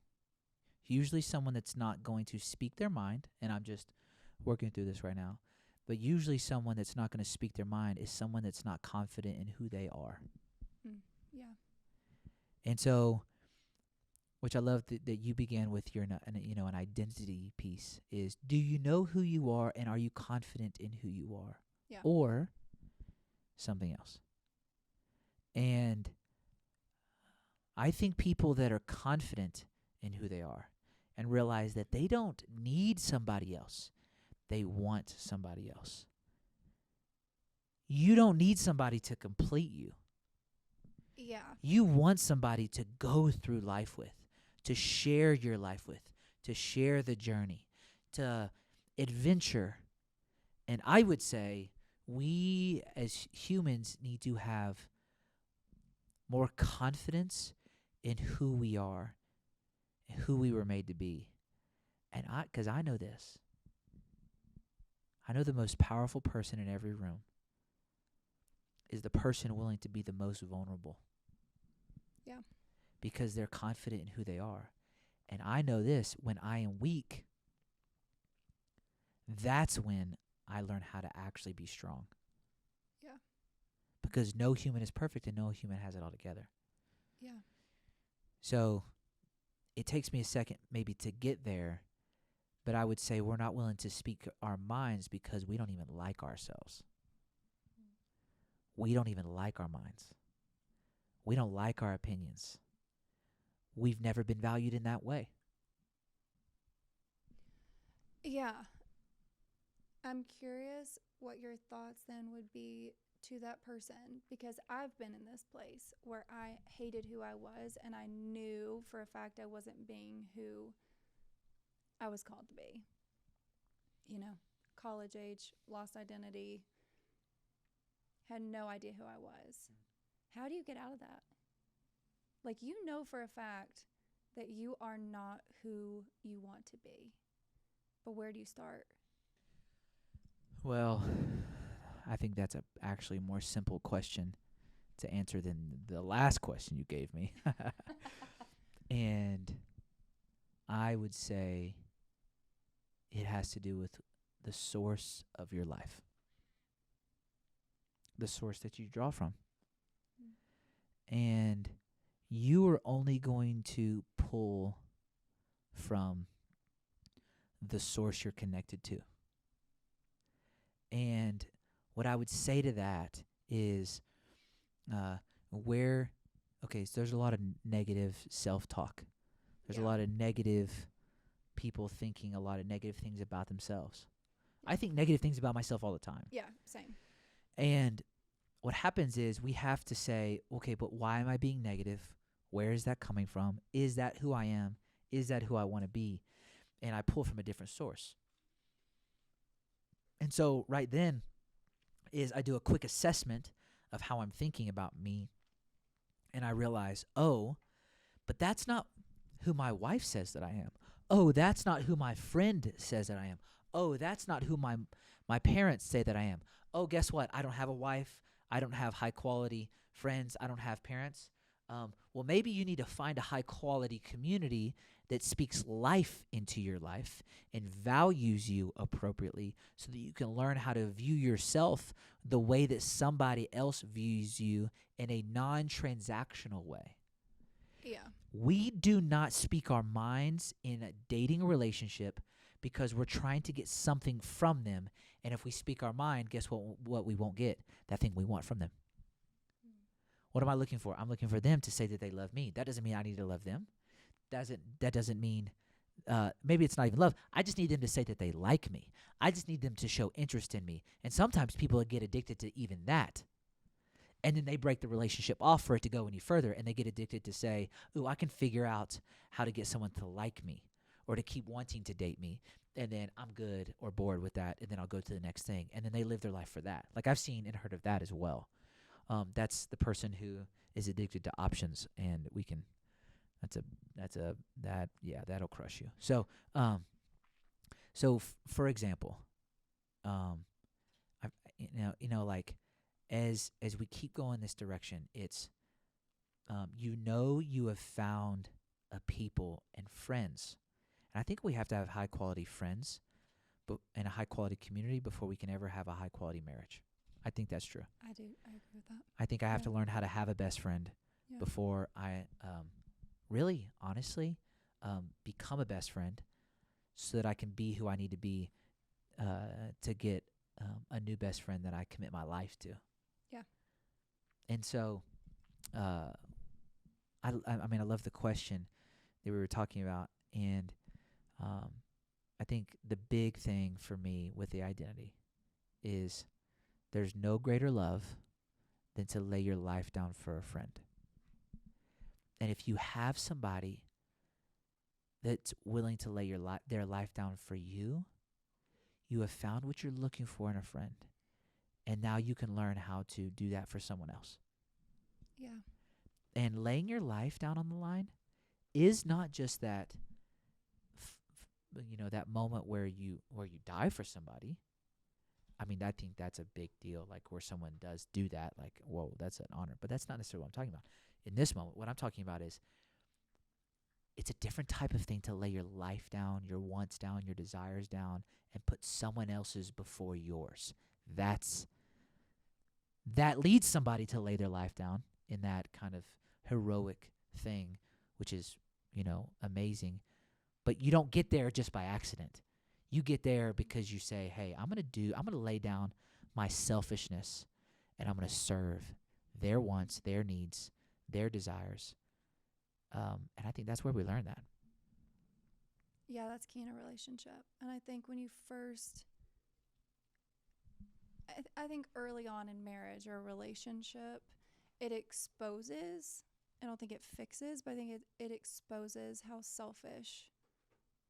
Usually someone that's not going to speak their mind, and I'm just working through this right now, but usually someone that's not going to speak their mind is someone that's not confident in who they are. Yeah. And so, which I love that you began with your an identity piece, is do you know who you are, and are you confident in who you are? Yeah. Or something else. And I think people that are confident in who they are and realize that they don't need somebody else, they want somebody else. You don't need somebody to complete you. Yeah. You want somebody to go through life with, to share your life with, to share the journey, to adventure. And I would say we as humans need to have more confidence in who we are and who we were made to be. And because I know this. I know the most powerful person in every room is the person willing to be the most vulnerable. Yeah. Because they're confident in who they are. And I know this, when I am weak, that's when I learn how to actually be strong. Yeah. Because no human is perfect and no human has it all together. Yeah. So it takes me a second maybe to get there, but I would say we're not willing to speak our minds because we don't even like ourselves. We don't even like our minds. We don't like our opinions. We've never been valued in that way. Yeah. I'm curious what your thoughts then would be to that person, because I've been in this place where I hated who I was, and I knew for a fact I wasn't being who I was called to be. You know, college age, lost identity, had no idea who I was. How do you get out of that? Like, you know for a fact that you are not who you want to be. But where do you start? Well, I think that's actually a more simple question to answer than the last question you gave me. And I would say it has to do with the source of your life, the source that you draw from. And you are only going to pull from the source you're connected to. And what I would say to that is where, okay, so there's a lot of negative self-talk. There's a lot of negative people thinking a lot of negative things about themselves. I think negative things about myself all the time. Yeah, same. And what happens is we have to say, okay, but why am I being negative? Where is that coming from? Is that who I am? Is that who I want to be? And I pull from a different source. And so right then is I do a quick assessment of how I'm thinking about me. And I realize, oh, but that's not who my wife says that I am. Oh, that's not who my friend says that I am. Oh, that's not who my parents say that I am. Oh, guess what? I don't have a wife. I don't have high-quality friends. I don't have parents. Well, maybe you need to find a high-quality community that speaks life into your life and values you appropriately so that you can learn how to view yourself the way that somebody else views you in a non-transactional way. Yeah. We do not speak our minds in a dating relationship because we're trying to get something from them. And if we speak our mind, guess what we won't get? That thing we want from them. What am I looking for? I'm looking for them to say that they love me. That doesn't mean I need to love them. That doesn't mean, maybe it's not even love. I just need them to say that they like me. I just need them to show interest in me. And sometimes people get addicted to even that. And then they break the relationship off for it to go any further, and they get addicted to say, ooh, I can figure out how to get someone to like me or to keep wanting to date me, and then I'm good or bored with that, and then I'll go to the next thing. And then they live their life for that. Like I've seen and heard of that as well. That's the person who is addicted to options, and we can that'll crush you. So for example, like as we keep going this direction, it's you have found a people and friends, and I think we have to have high quality friends, and a high quality community before we can ever have a high quality marriage. I think that's true. I do. I agree with that. I think I have to learn how to have a best friend before I really, honestly, become a best friend so that I can be who I need to be to get a new best friend that I commit my life to. Yeah. And so, I love the question that we were talking about, and I think the big thing for me with the identity is there's no greater love than to lay your life down for a friend. And if you have somebody that's willing to lay their life down for you, you have found what you're looking for in a friend. And now you can learn how to do that for someone else. Yeah. And laying your life down on the line is not just that, that moment where you die for somebody. I mean, I think that's a big deal, like where someone does do that, like, whoa, that's an honor. But that's not necessarily what I'm talking about. In this moment, what I'm talking about is it's a different type of thing to lay your life down, your wants down, your desires down, and put someone else's before yours. That leads somebody to lay their life down in that kind of heroic thing, which is, amazing. But you don't get there just by accident. You get there because you say, hey, I'm going to lay down my selfishness, and I'm going to serve their wants, their needs, their desires. And I think that's where we learn that. Yeah, that's key in a relationship. And I think when you first, I think early on in marriage or a relationship, it exposes, I don't think it fixes, but I think it exposes how selfish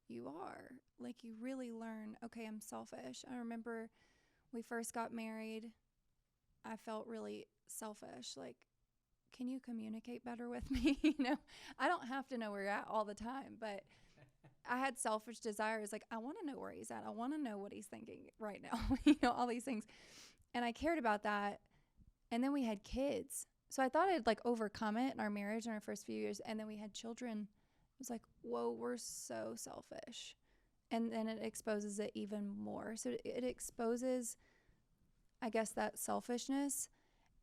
you are. Like you really learn, okay, I'm selfish. I remember we first got married, I felt really selfish. Like, can you communicate better with me? I don't have to know where you're at all the time, but I had selfish desires. Like, I want to know where he's at. I want to know what he's thinking right now, all these things. And I cared about that. And then we had kids. So I thought I'd like overcome it in our marriage in our first few years. And then we had children. It was like, whoa, we're so selfish. And then it exposes it even more. So it exposes, I guess, that selfishness.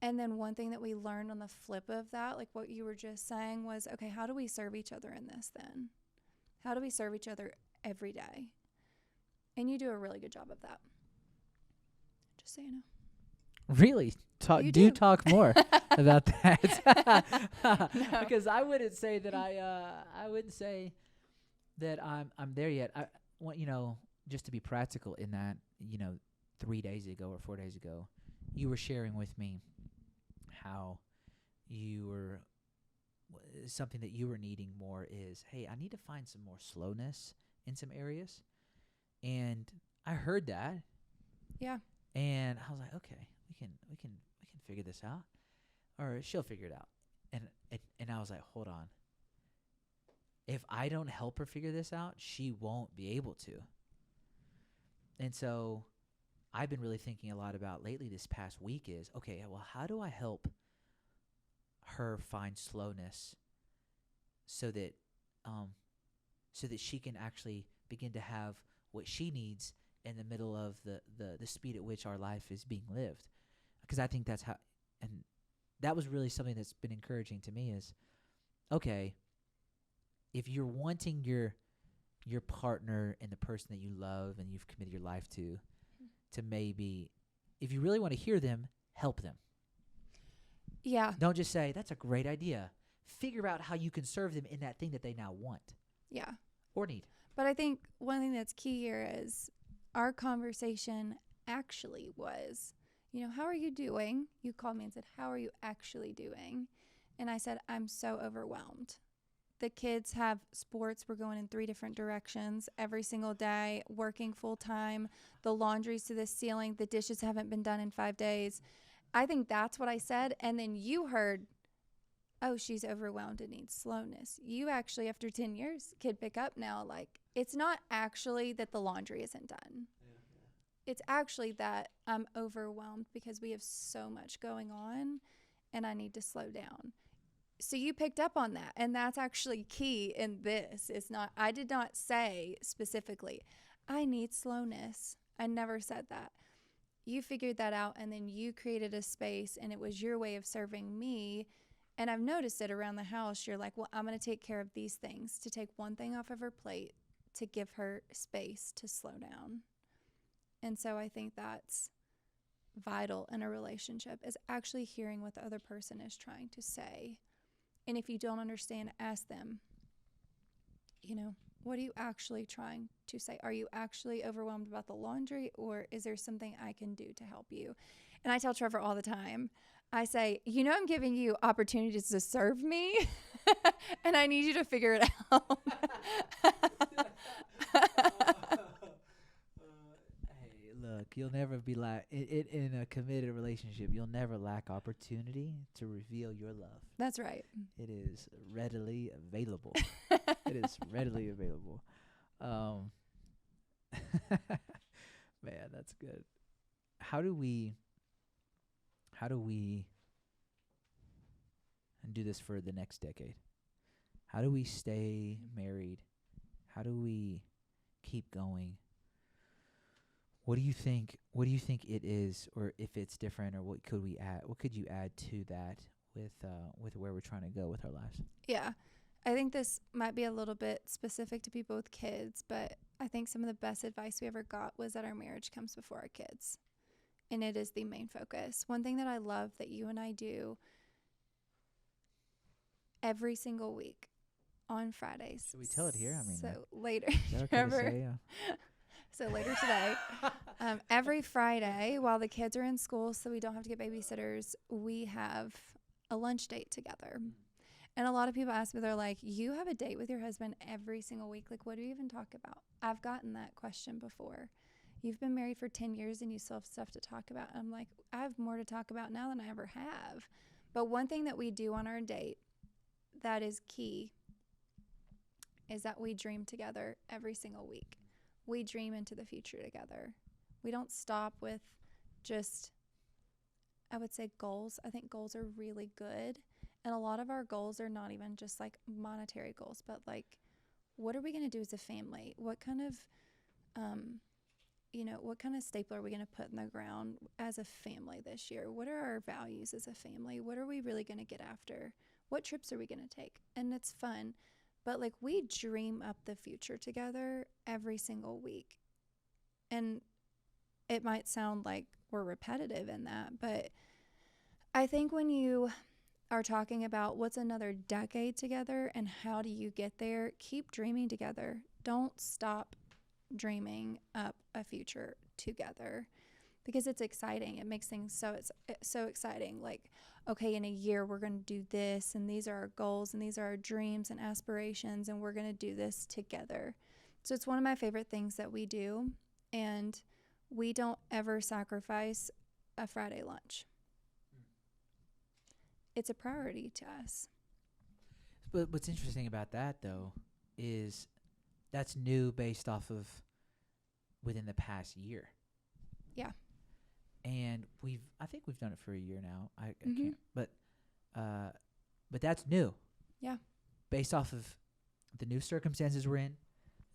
And then one thing that we learned on the flip of that, like what you were just saying, was, okay, how do we serve each other in this then? How do we serve each other every day? And you do a really good job of that. Just so you know. Really? You Do do. talk more about that. No. Because I wouldn't say that I wouldn't say that I'm there yet. I want, just to be practical in that, 3 days ago or 4 days ago, you were sharing with me how you were something that you were needing more is, hey, I need to find some more slowness in some areas. And I heard that. Yeah. And I was like, okay, we can figure this out, or she'll figure it out. And I was like, hold on. If I don't help her figure this out, she won't be able to. And so I've been really thinking a lot about lately this past week is, okay, well, how do I help her find slowness so that she can actually begin to have what she needs in the middle of the speed at which our life is being lived. Because I think that's how, and that was really something that's been encouraging to me is, okay, if you're wanting your partner and the person that you love and you've committed your life to maybe, if you really want to hear them, help them. Yeah. Don't just say, that's a great idea. Figure out how you can serve them in that thing that they now want. Yeah. Or need. But I think one thing that's key here is our conversation actually was, how are you doing? You called me and said, how are you actually doing? And I said, I'm so overwhelmed. The kids have sports. We're going in 3 different directions every single day, working full time. The laundry's to the ceiling. The dishes haven't been done in 5 days. I think that's what I said. And then you heard, oh, she's overwhelmed and needs slowness. You actually, after 10 years, could pick up now. Like, it's not actually that the laundry isn't done. It's actually that I'm overwhelmed because we have so much going on and I need to slow down. So you picked up on that, and that's actually key in this. It's not, I did not say specifically, I need slowness. I never said that. You figured that out, and then you created a space, and it was your way of serving me. And I've noticed it around the house. You're like, well, I'm going to take care of these things, to take one thing off of her plate, to give her space to slow down. And so I think that's vital in a relationship, is actually hearing what the other person is trying to say. And if you don't understand, ask them, what are you actually trying to say? Are you actually overwhelmed about the laundry, or is there something I can do to help you? And I tell Trevor all the time, I say, I'm giving you opportunities to serve me, and I need you to figure it out. Hey, look, you'll never be in a committed relationship, you'll never lack opportunity to reveal your love. That's right. It is readily available. It is readily available. Man, that's good. How do we do this for the next decade? How do we stay married? How do we keep going? What do you think it is, or if it's different, or what could we add? What could you add to that with where we're trying to go with our lives? Yeah. I think this might be a little bit specific to people with kids, but I think some of the best advice we ever got was that our marriage comes before our kids. And it is the main focus. One thing that I love that you and I do every single week on Fridays. Should we tell it here? I mean, so later, is that okay Trevor. to say? So later today, every Friday, while the kids are in school, so we don't have to get babysitters, we have a lunch date together. And a lot of people ask me, they're like, you have a date with your husband every single week. Like, what do you even talk about? I've gotten that question before. You've been married for 10 years and you still have stuff to talk about. I'm like, I have more to talk about now than I ever have. But one thing that we do on our date that is key is that we dream together every single week. We dream into the future together. We don't stop with just, I would say, goals. I think goals are really good. And a lot of our goals are not even just like monetary goals, but like, what are we going to do as a family? What kind of, what kind of staple are we going to put in the ground as a family this year? What are our values as a family? What are we really going to get after? What trips are we going to take? And it's fun. But like, we dream up the future together every single week. And it might sound like we're repetitive in that. But I think when you are talking about what's another decade together and how do you get there, keep dreaming together. Don't stop dreaming up a future together, because it's exciting. It makes things so exciting. Like, okay, in a year we're going to do this, and these are our goals, and these are our dreams and aspirations, and we're going to do this together. So it's one of my favorite things that we do, and we don't ever sacrifice a Friday lunch. It's a priority to us. But what's interesting about that, though, is that's new based off of within the past year. Yeah. And I think we've done it for a year now. I Mm-hmm. can't, but that's new. Yeah. Based off of the new circumstances we're in,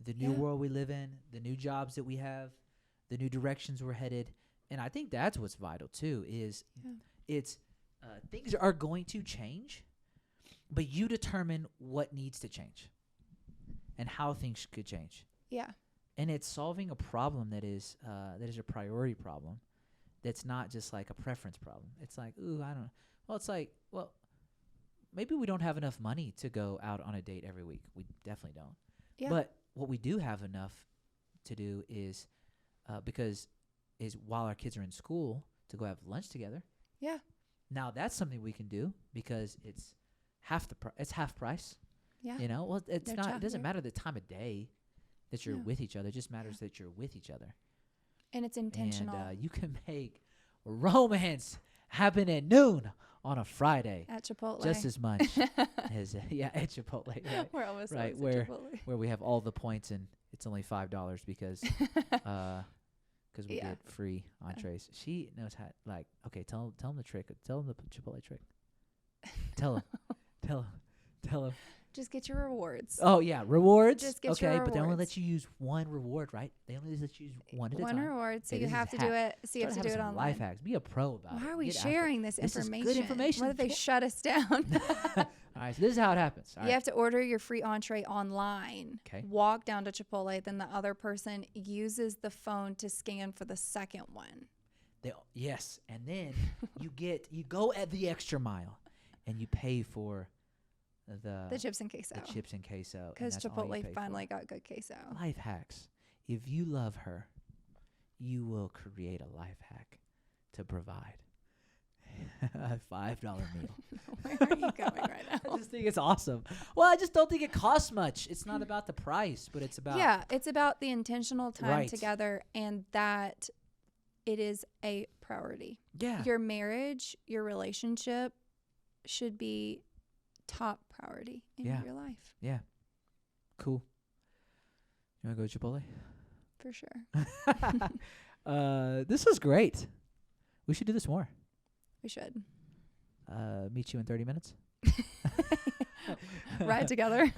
the new Yeah. world we live in, the new jobs that we have, the new directions we're headed. And I think that's what's vital too, is it's things are going to change, but you determine what needs to change and how things could change. Yeah. And it's solving a problem that is a priority problem. That's not just like a preference problem. It's like, ooh, I don't know. Well, it's like, well, maybe we don't have enough money to go out on a date every week. We definitely don't. Yeah. But what we do have enough to do is, while our kids are in school, to go have lunch together. Yeah. Now that's something we can do because it's half price. Yeah. You know, well, it's No not. It doesn't childcare. matter the time of day that you're No. with each other. It just matters that you're with each other. And it's intentional. And you can make romance happen at noon on a Friday, at Chipotle. just as much as at Chipotle, right? We're almost Right, always where- at Chipotle. Where we have all the points and it's only $5 because we Yeah. get free entrees. She knows how. Like, okay, tell him the trick. Tell him the Chipotle trick. Tell him. Just get your rewards. Oh yeah, rewards. Just get okay, your but they only rewards. let you use one reward, right? They only let you use one at a One time. reward, so Hey, you this have is to do it. So you have to do it some online. life hacks. Be a pro about it. Why are we Get after it. sharing this This is information? good information. What if they shut us down? All right, so this is how it happens. All You right. have to order your free entree online. Okay. Walk down to Chipotle, then the other person uses the phone to scan for the second one. Yes, and then you go at the extra mile, and you pay for The chips and queso. the chips and queso. and Because that's all you pay Chipotle for. finally got good queso. Life hacks. If you love her, you will create a life hack to provide a $5 meal. Where are you going right I now? just think it's awesome. Well, I just don't think it costs much. It's not about the price, but it's about Yeah, it's about the intentional time Right. together, and that it is a priority. yeah. Your marriage, your relationship should be top priority in Yeah. your life, Yeah. Cool. You want to go to Chipotle? for sure. This was great. We should do this more. We should Meet you in 30 minutes. ride together.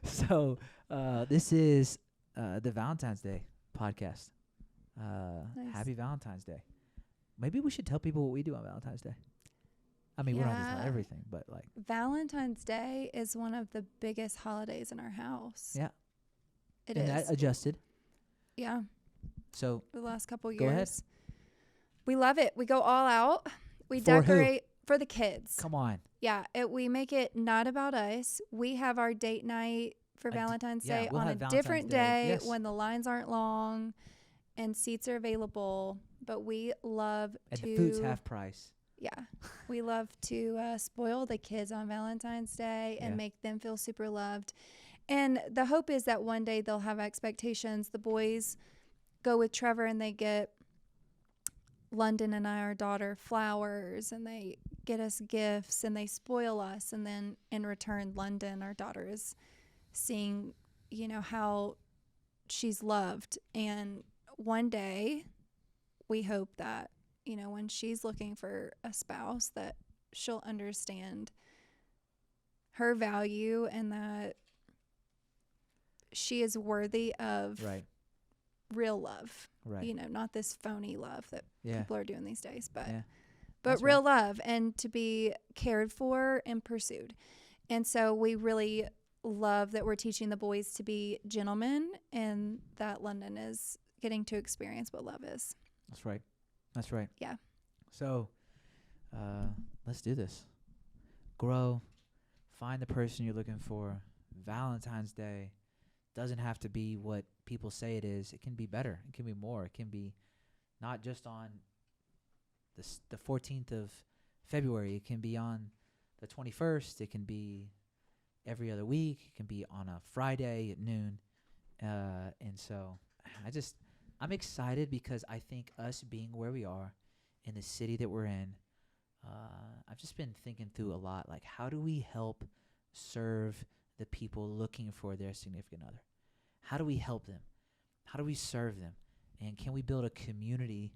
So this is the Valentine's Day podcast. Nice. Happy Valentine's Day. Maybe we should tell people what we do on Valentine's Day. I mean, we don't have to Yeah. tell everything, but like, Valentine's Day is one of the biggest holidays in our house. yeah. It and is. that adjusted. Yeah, So the last couple years. Go ahead. We love it. We go all out. We For who? decorate for the kids. come on. Yeah, we make it not about us. We have our date night for Valentine's yeah, Day we'll on a have Valentine's different Day, day yes. when the lines aren't long and seats are available. But we love And to the food's half price. yeah, we love to spoil the kids on Valentine's Day and Yeah. make them feel super loved. And the hope is that one day they'll have expectations. The boys go with Trevor and they get London and I, our daughter, flowers, and they get us gifts and they spoil us. And then in return, London, our daughter, is seeing, how she's loved. And one day we hope that, when she's looking for a spouse, that she'll understand her value and that she is worthy of Right. real love. Right. Not this phony love that Yeah. people are doing these days, but Yeah. but That's real love, and to be cared for and pursued. And so we really love that we're teaching the boys to be gentlemen, and that London is getting to experience what love is. That's right. That's right. Yeah. So, let's do this. Grow. Find the person you're looking for. Valentine's Day doesn't have to be what people say it is. It can be better. It can be more. It can be not just on the 14th of February. It can be on the 21st. It can be every other week. It can be on a Friday at noon. And so I'm excited because I think us being where we are in the city that we're in, I've just been thinking through a lot, like how do we help serve the people looking for their significant other? How do we help them? How do we serve them? And can we build a community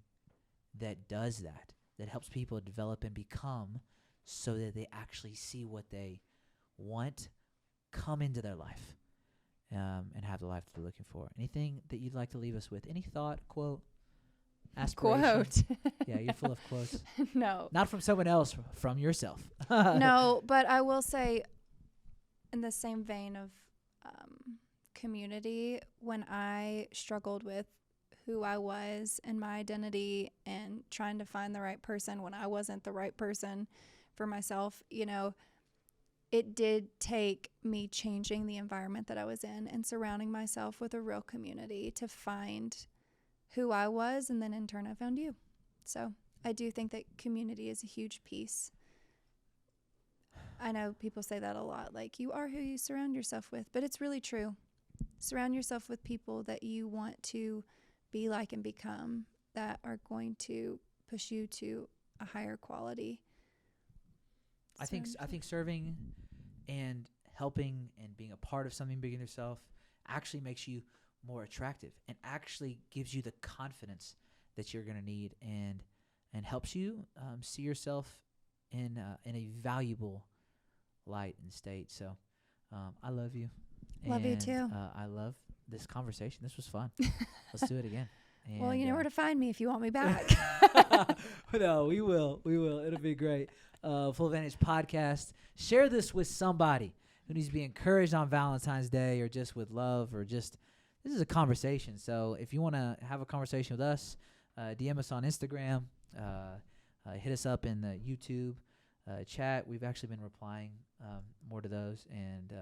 that does that, that helps people develop and become so that they actually see what they want come into their life, and have the life that they're looking for? Anything that you'd like to leave us with? Any thought, quote, aspiration? Quote. Yeah, you're full of quotes. No. Not from someone else, from yourself. No, but I will say, in the same vein of community, when I struggled with who I was and my identity and trying to find the right person when I wasn't the right person for myself, it did take me changing the environment that I was in and surrounding myself with a real community to find who I was, and then in turn I found you. So I do think that community is a huge piece. I know people say that a lot, like you are who you surround yourself with, but it's really true. Surround yourself with people that you want to be like and become, that are going to push you to a higher quality. I think serving and helping and being a part of something bigger than yourself actually makes you more attractive and actually gives you the confidence that you're going to need, and helps you see yourself in a valuable light and state. So I love you. Love you too. I love this conversation. This was fun. Let's do it again. And, well, you know where to find me if you want me back. No, we will. It'll be great. Full Vantage Podcast. Share this with somebody who needs to be encouraged on Valentine's Day, or just with love, or just, this is a conversation. So if you want to have a conversation with us, DM us on Instagram, hit us up in the YouTube chat. We've actually been replying more to those, and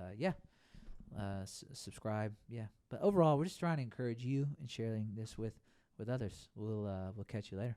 subscribe. Yeah, but overall, we're just trying to encourage you and sharing this with others. We'll catch you later.